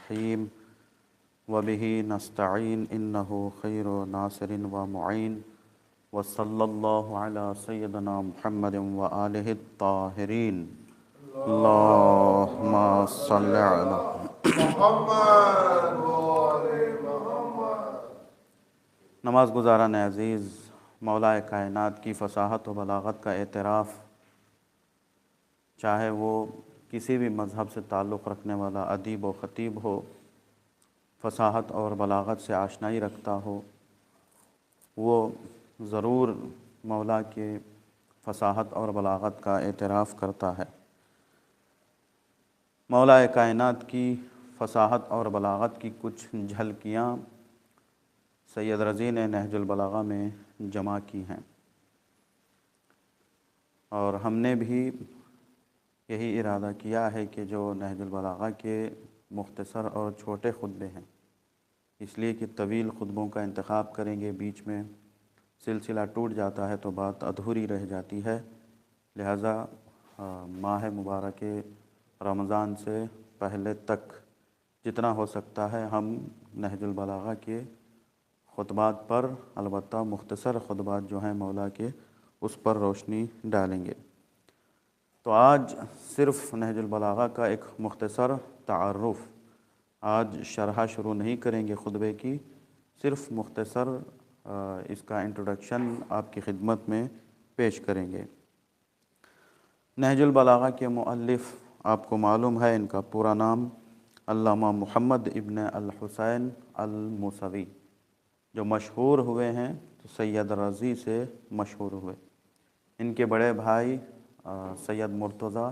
الرحیم وبہ نستعین انہ خیر ناصر و معین وصلی اللہ علی سیدنا محمد وآلہ الطاہرین اللہم صلی علی نماز گزاران عزیز، مولا کائنات کی فصاحت و بلاغت کا اعتراف، چاہے وہ کسی بھی مذہب سے تعلق رکھنے والا ادیب و خطیب ہو، فصاحت اور بلاغت سے آشنائی رکھتا ہو، وہ ضرور مولا کے فصاحت اور بلاغت کا اعتراف کرتا ہے۔ مولا کائنات کی فصاحت اور بلاغت کی کچھ جھلکیاں سید رضی نے نہج البلاغہ میں جمع کی ہیں، اور ہم نے بھی یہی ارادہ کیا ہے کہ جو نہج البلاغہ کے مختصر اور چھوٹے خطبے ہیں، اس لیے کہ طویل خطبوں کا انتخاب کریں گے، بیچ میں سلسلہ ٹوٹ جاتا ہے تو بات ادھوری رہ جاتی ہے، لہٰذا ماہ مبارک رمضان سے پہلے تک جتنا ہو سکتا ہے ہم نہج البلاغہ کے خطبات پر، البتہ مختصر خطبات جو ہیں مولا کے، اس پر روشنی ڈالیں گے۔ تو آج صرف نہج البلاغہ کا ایک مختصر تعارف، آج شرح شروع نہیں کریں گے خطبے کی، صرف مختصر اس کا انٹروڈکشن آپ کی خدمت میں پیش کریں گے۔ نہج البلاغہ کے مؤلف آپ کو معلوم ہے، ان کا پورا نام علامہ محمد ابن الحسین الموسوی، جو مشہور ہوئے ہیں تو سید رضی سے مشہور ہوئے۔ ان کے بڑے بھائی سید مرتضیٰ،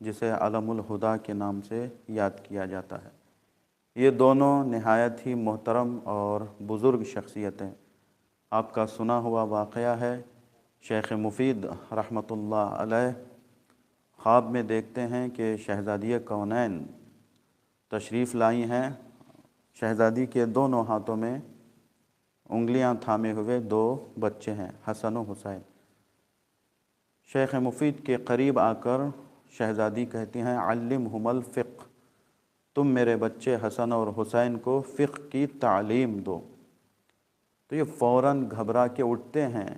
جسے علم الہدیٰ کے نام سے یاد کیا جاتا ہے، یہ دونوں نہایت ہی محترم اور بزرگ شخصیتیں۔ آپ کا سنا ہوا واقعہ ہے، شیخ مفید رحمۃ اللہ علیہ خواب میں دیکھتے ہیں کہ شہزادی کونین تشریف لائی ہیں، شہزادی کے دونوں ہاتھوں میں انگلیاں تھامے ہوئے دو بچے ہیں، حسن و حسین۔ شیخ مفید کے قریب آ کر شہزادی کہتی ہیں علمہم الفقہ، تم میرے بچے حسن اور حسین کو فقہ کی تعلیم دو۔ تو یہ فوراً گھبرا کے اٹھتے ہیں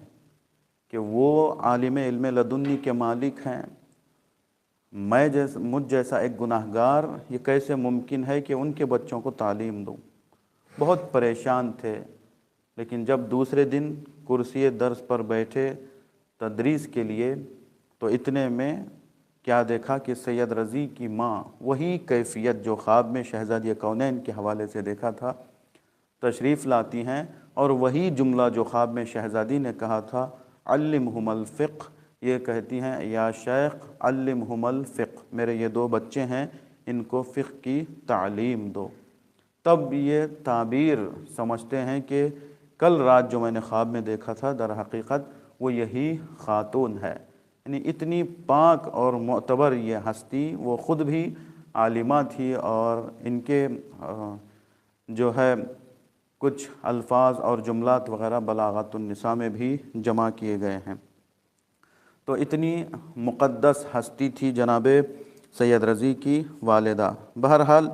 کہ وہ عالم علم لدنی کے مالک ہیں، مجھ جیسا ایک گناہ گار یہ کیسے ممکن ہے کہ ان کے بچوں کو تعلیم دوں۔ بہت پریشان تھے، لیکن جب دوسرے دن کرسی درس پر بیٹھے تدریس کے لیے تو اتنے میں کیا دیکھا کہ سید رضی کی ماں، وہی کیفیت جو خواب میں شہزادی کونین کے حوالے سے دیکھا تھا، تشریف لاتی ہیں، اور وہی جملہ جو خواب میں شہزادی نے کہا تھا علمہم الفقہ، یہ کہتی ہیں یا شیخ علمہم الفقہ، میرے یہ دو بچے ہیں، ان کو فقہ کی تعلیم دو۔ تب یہ تعبیر سمجھتے ہیں کہ کل رات جو میں نے خواب میں دیکھا تھا در حقیقت وہ یہی خاتون ہے، یعنی اتنی پاک اور معتبر یہ ہستی، وہ خود بھی عالمہ تھی، اور ان کے جو ہے کچھ الفاظ اور جملات وغیرہ بلاغت النساء میں بھی جمع کیے گئے ہیں۔ تو اتنی مقدس ہستی تھی جناب سید رضی کی والدہ۔ بہرحال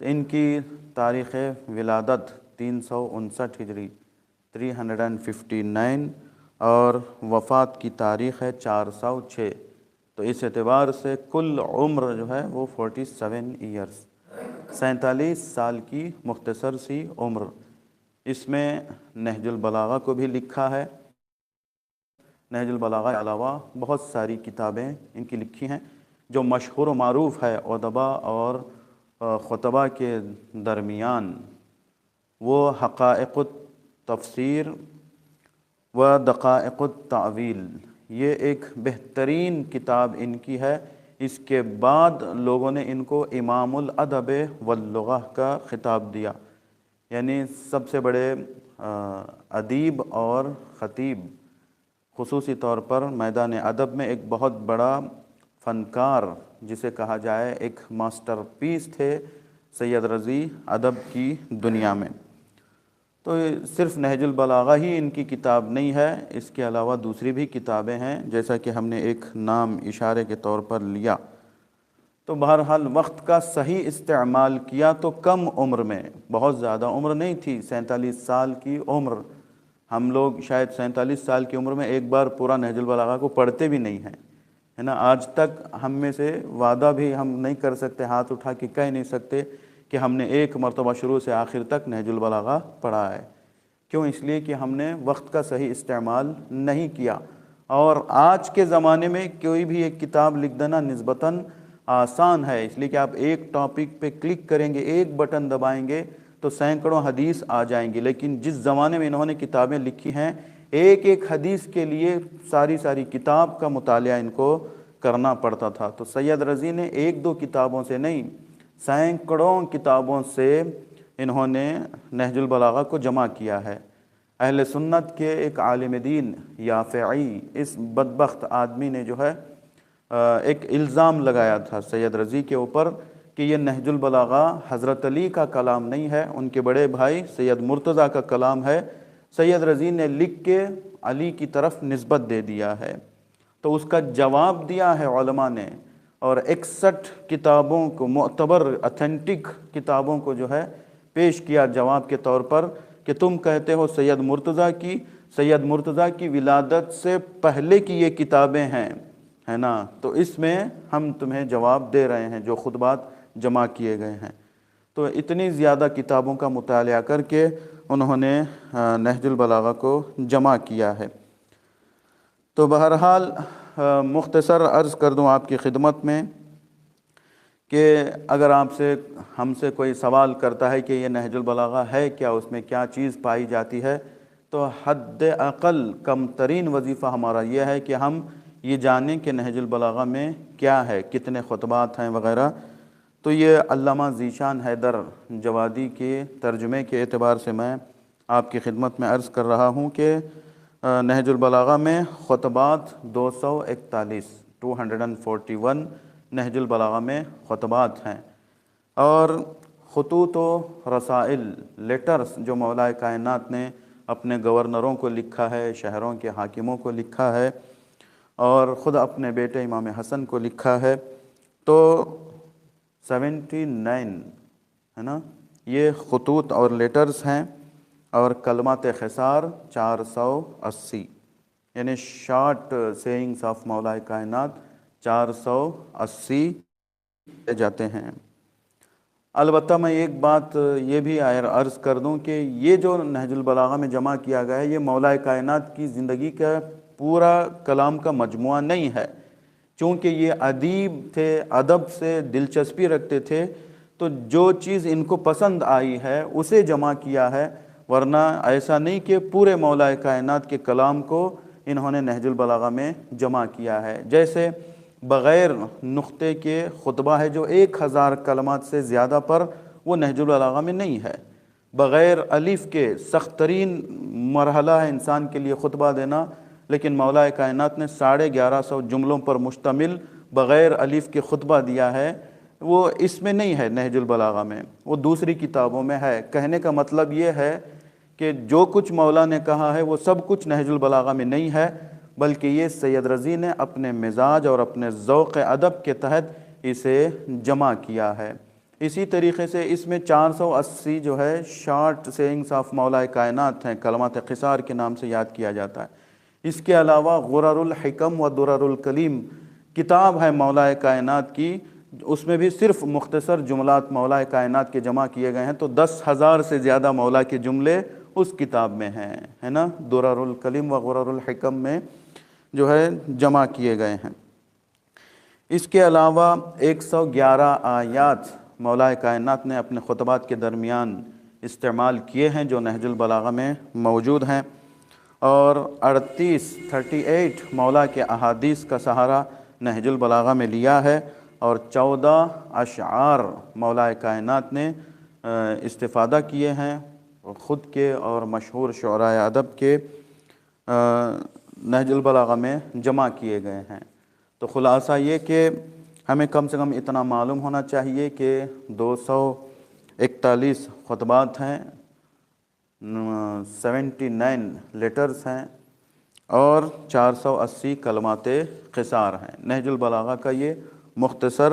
ان کی تاریخ ولادت 359 ہجری 359 اور وفات کی تاریخ ہے 406، تو اس اعتبار سے کل عمر جو ہے وہ 47 ایئرس، 47 سال کی مختصر سی عمر۔ اس میں نہج البلاغہ کو بھی لکھا ہے، نہج البلاغہ کے علاوہ بہت ساری کتابیں ان کی لکھی ہیں جو مشہور و معروف ہے ادباء اور خطباء کے درمیان۔ وہ حقائق التفسیر و دقائق التعویل، یہ ایک بہترین کتاب ان کی ہے۔ اس کے بعد لوگوں نے ان کو امام الادب واللغہ کا خطاب دیا، یعنی سب سے بڑے ادیب اور خطیب، خصوصی طور پر میدان ادب میں ایک بہت بڑا فنکار جسے کہا جائے، ایک ماسٹر پیس تھے سید رضی ادب کی دنیا میں۔ تو صرف نہج البلاغہ ہی ان کی کتاب نہیں ہے، اس کے علاوہ دوسری بھی کتابیں ہیں، جیسا کہ ہم نے ایک نام اشارے کے طور پر لیا۔ تو بہرحال وقت کا صحیح استعمال کیا تو کم عمر میں، بہت زیادہ عمر نہیں تھی، 47 سال کی عمر، ہم لوگ شاید 47 سال کی عمر میں ایک بار پورا نہج البلاغہ کو پڑھتے بھی نہیں ہیں، ہے نا۔ آج تک ہم میں سے وعدہ بھی ہم نہیں کر سکتے، ہاتھ اٹھا کے کہہ نہیں سکتے کہ ہم نے ایک مرتبہ شروع سے آخر تک نہج البلاغہ پڑھا ہے۔ کیوں؟ اس لیے کہ ہم نے وقت کا صحیح استعمال نہیں کیا۔ اور آج کے زمانے میں کوئی بھی ایک کتاب لکھ دینا نسبتاً آسان ہے، اس لیے کہ آپ ایک ٹاپک پہ کلک کریں گے، ایک بٹن دبائیں گے تو سینکڑوں حدیث آ جائیں گی۔ لیکن جس زمانے میں انہوں نے کتابیں لکھی ہیں، ایک ایک حدیث کے لیے ساری کتاب کا مطالعہ ان کو کرنا پڑتا تھا۔ تو سید رضی نے ایک دو کتابوں سے نہیں، سینکڑوں کتابوں سے انہوں نے نہج البلاغہ کو جمع کیا ہے۔ اہل سنت کے ایک عالم دین یافعی، اس بدبخت آدمی نے جو ہے ایک الزام لگایا تھا سید رضی کے اوپر کہ یہ نہج البلاغہ حضرت علی کا کلام نہیں ہے، ان کے بڑے بھائی سید مرتضیٰ کا کلام ہے، سید رضی نے لکھ کے علی کی طرف نسبت دے دیا ہے۔ تو اس کا جواب دیا ہے علماء نے، اور 61 کتابوں کو، معتبر اتھینٹک کتابوں کو جو ہے پیش کیا جواب کے طور پر کہ تم کہتے ہو سید مرتضیٰ کی ولادت سے پہلے کی یہ کتابیں ہیں، ہے نا، تو اس میں ہم تمہیں جواب دے رہے ہیں جو خطبات جمع کیے گئے ہیں۔ تو اتنی زیادہ کتابوں کا مطالعہ کر کے انہوں نے نہج البلاغہ کو جمع کیا ہے۔ تو بہرحال مختصر عرض کر دوں آپ کی خدمت میں کہ اگر ہم سے کوئی سوال کرتا ہے کہ یہ نہج البلاغہ ہے کیا، اس میں کیا چیز پائی جاتی ہے، تو حد اقل کم ترین وظیفہ ہمارا یہ ہے کہ ہم یہ جانیں کہ نہج البلاغہ میں کیا ہے، کتنے خطبات ہیں وغیرہ۔ تو یہ علامہ ذیشان حیدر جوادی کے ترجمے کے اعتبار سے میں آپ کی خدمت میں عرض کر رہا ہوں کہ نہج البلاغہ میں خطبات 241 نہج البلاغہ میں خطبات ہیں، اور خطوط و رسائل، لیٹرز جو مولا کائنات نے اپنے گورنروں کو لکھا ہے، شہروں کے حاکموں کو لکھا ہے، اور خود اپنے بیٹے امام حسن کو لکھا ہے، تو 79 ہے نا یہ خطوط اور لیٹرز ہیں، اور کلمات خسار 480، یعنی شارٹ سیئنگز آف مولا کائنات 480 جاتے ہیں۔ البتہ میں ایک بات یہ بھی عرض کر دوں کہ یہ جو نہج البلاغہ میں جمع کیا گیا ہے، یہ مولا کائنات کی زندگی کا پورا کلام کا مجموعہ نہیں ہے، چونکہ یہ ادیب تھے، ادب سے دلچسپی رکھتے تھے، تو جو چیز ان کو پسند آئی ہے اسے جمع کیا ہے، ورنہ ایسا نہیں کہ پورے مولا کائنات کے کلام کو انہوں نے نہج البلاغہ میں جمع کیا ہے۔ جیسے بغیر نقطے کے خطبہ ہے جو 1000 کلمات سے زیادہ پر، وہ نہج البلاغہ میں نہیں ہے۔ بغیر الف کے سخت ترین مرحلہ ہے انسان کے لیے خطبہ دینا، لیکن مولا کائنات نے 1150 جملوں پر مشتمل بغیر الف کے خطبہ دیا ہے، وہ اس میں نہیں ہے نہج البلاغہ میں، وہ دوسری کتابوں میں ہے۔ کہنے کا مطلب یہ ہے کہ جو کچھ مولا نے کہا ہے وہ سب کچھ نہج البلاغہ میں نہیں ہے، بلکہ یہ سید رضی نے اپنے مزاج اور اپنے ذوق ادب کے تحت اسے جمع کیا ہے۔ اسی طریقے سے اس میں 480 جو ہے شارٹ سیئنگز آف مولا کائنات ہیں، کلمات قصار کے نام سے یاد کیا جاتا ہے۔ اس کے علاوہ غرر الحکم و درر الکلیم کتاب ہے مولا کائنات کی، اس میں بھی صرف مختصر جملات مولا کائنات کے جمع کیے گئے ہیں، تو 10,000 سے زیادہ مولا کے جملے اس کتاب میں ہیں، ہے نا، درر الکلیم و غرر الحکم میں جو ہے جمع کیے گئے ہیں۔ اس کے علاوہ 111 آیات مولا کائنات نے اپنے خطبات کے درمیان استعمال کیے ہیں جو نہج البلاغہ میں موجود ہیں، اور 38 مولا کے احادیث کا سہارا نہج البلاغہ میں لیا ہے، اور 14 اشعار مولا کائنات نے استفادہ کیے ہیں خود کے اور مشہور شعراء ادب کے، نہج البلاغہ میں جمع کیے گئے ہیں۔ تو خلاصہ یہ کہ ہمیں کم سے کم اتنا معلوم ہونا چاہیے کہ 241 خطبات ہیں، 79 لیٹرز ہیں، اور 480 کلمات قصار ہیں۔ نہج البلاغہ کا یہ مختصر